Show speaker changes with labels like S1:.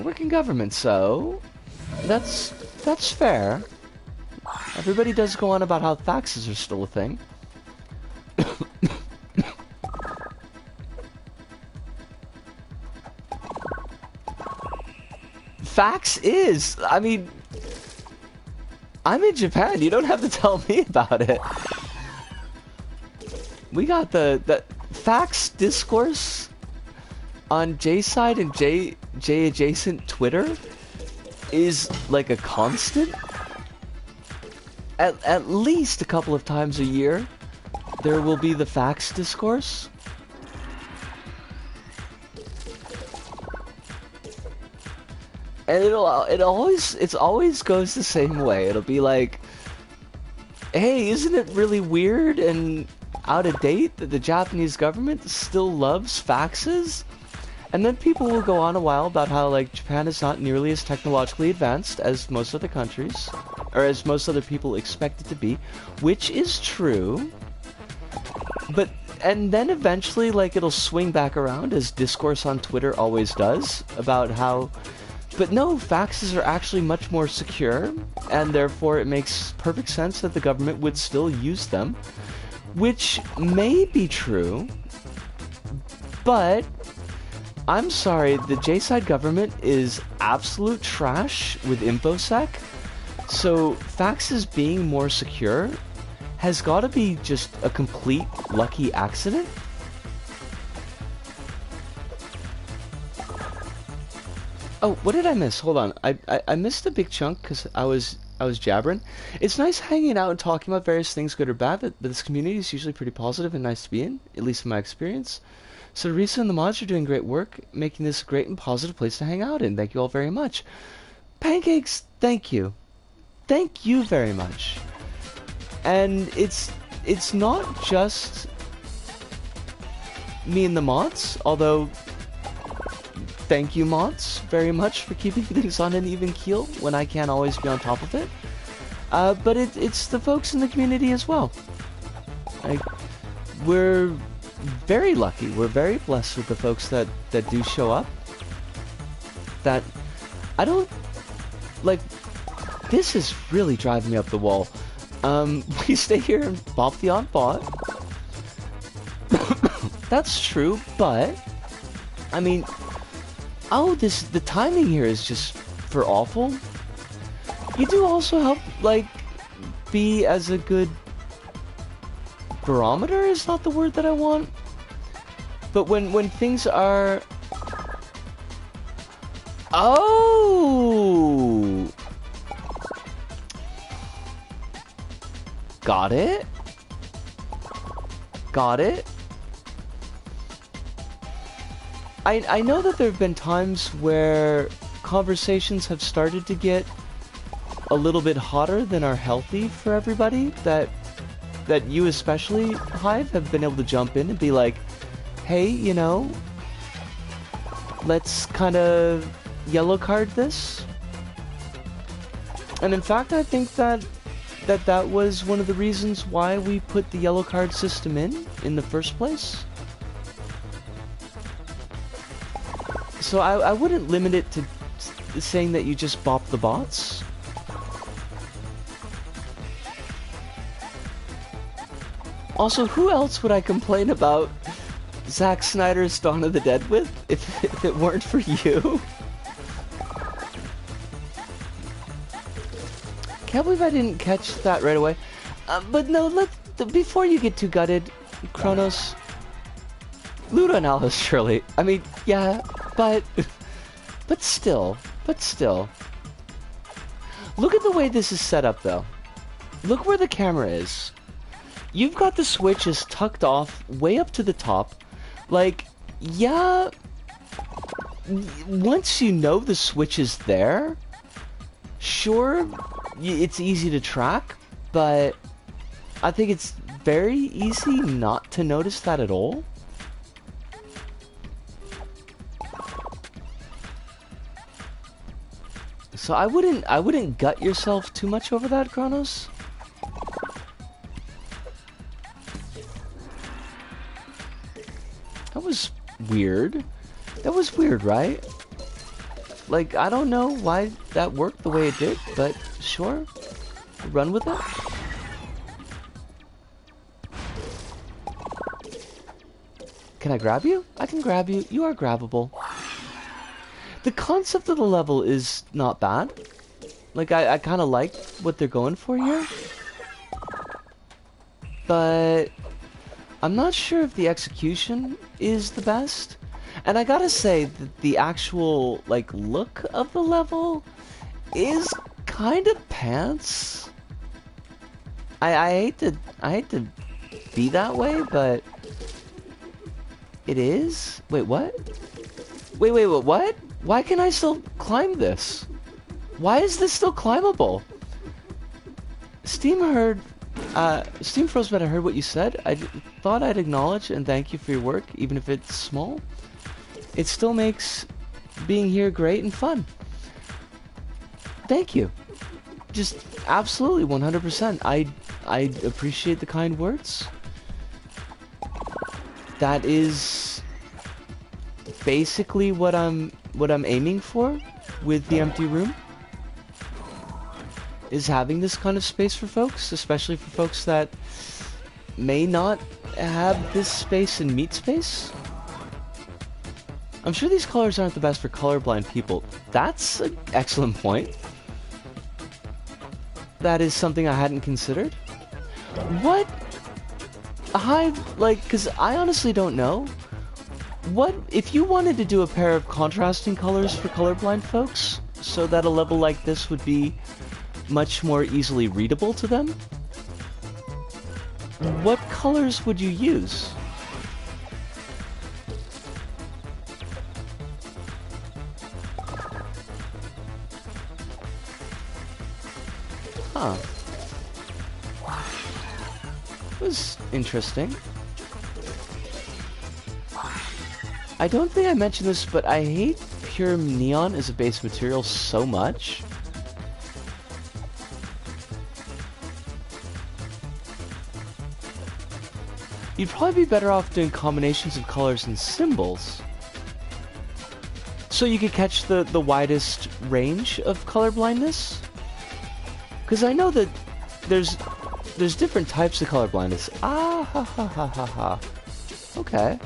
S1: I work in government, so that's fair. Everybody does go on about how faxes are still a thing. Fax is, I mean, I'm in Japan, you don't have to tell me about it. We got the fax discourse on J side and J adjacent Twitter is like a constant. At least a couple of times a year, there will be the fax discourse. And it always goes the same way. It'll be like, hey, isn't it really weird and out of date that the Japanese government still loves faxes? And then people will go on a while about how, like, Japan is not nearly as technologically advanced as most other countries, or as most other people expect it to be, which is true. But, and then eventually, like, it'll swing back around, as discourse on Twitter always does, about how, but no, faxes are actually much more secure, and therefore it makes perfect sense that the government would still use them, which may be true, but I'm sorry, the J-side government is absolute trash with InfoSec, so faxes being more secure has got to be just a complete lucky accident. Oh, what did I miss? Hold on, I missed a big chunk because I was jabbering. It's nice hanging out and talking about various things, good or bad, but this community is usually pretty positive and nice to be in, at least in my experience. So Risa and the mods are doing great work, making this a great and positive place to hang out in. Thank you all very much. Pancakes, thank you. Thank you very much. And it's not just me and the mods, although thank you mods very much for keeping things on an even keel when I can't always be on top of it. But it's the folks in the community as well. Like, we're very lucky. We're very blessed with the folks that do show up. That I don't like. This is really driving me up the wall. We stay here and bop the on bot. That's true, but I mean, oh, the timing here is just for awful. You do also help, like, be as a good barometer is not the word that I want, but when things are, oh, got it. I know that there have been times where conversations have started to get a little bit hotter than are healthy for everybody, that you especially, Hive, have been able to jump in and be like, hey, you know, let's kind of yellow card this. And in fact, I think that was one of the reasons why we put the yellow card system in the first place. So I wouldn't limit it to saying that you just bop the bots. Also, who else would I complain about Zack Snyder's Dawn of the Dead with if it weren't for you? Can't believe I didn't catch that right away. But no, before you get too gutted, Kronos, Ludo and Alice, surely. I mean, yeah, but still. Look at the way this is set up, though. Look where the camera is. You've got the switches tucked off way up to the top. Like, yeah, once you know the switch is there, sure, it's easy to track, but I think it's very easy not to notice that at all. So I wouldn't gut yourself too much over that, Kronos. That was weird. That was weird, right? Like, I don't know why that worked the way it did, but sure. Run with it. Can I grab you? I can grab you. You are grabbable. The concept of the level is not bad. Like, I kind of like what they're going for here. But I'm not sure if the execution is the best. And I gotta say that the actual, like, look of the level is kind of pants. I hate to be that way, but it is? Wait, what? Wait, what? Why can I still climb this? Why is this still climbable? Steam Frostbite, I heard what you said. I thought I'd acknowledge and thank you for your work, even if it's small. It still makes being here great and fun. Thank you. Just absolutely 100%. I appreciate the kind words. That is basically what I'm aiming for with the empty room. Is having this kind of space for folks, especially for folks that may not have this space in meat space. I'm sure these colors aren't the best for colorblind people. That's an excellent point. That is something I hadn't considered. What? Like, because I honestly don't know. What, if you wanted to do a pair of contrasting colors for colorblind folks, so that a level like this would be much more easily readable to them, what colors would you use? Huh. It was interesting. I don't think I mentioned this, but I hate pure neon as a base material so much. You'd probably be better off doing combinations of colors and symbols, so you could catch the widest range of color blindness. Because I know that there's different types of color blindness. Ah ha ha ha ha ha. Okay.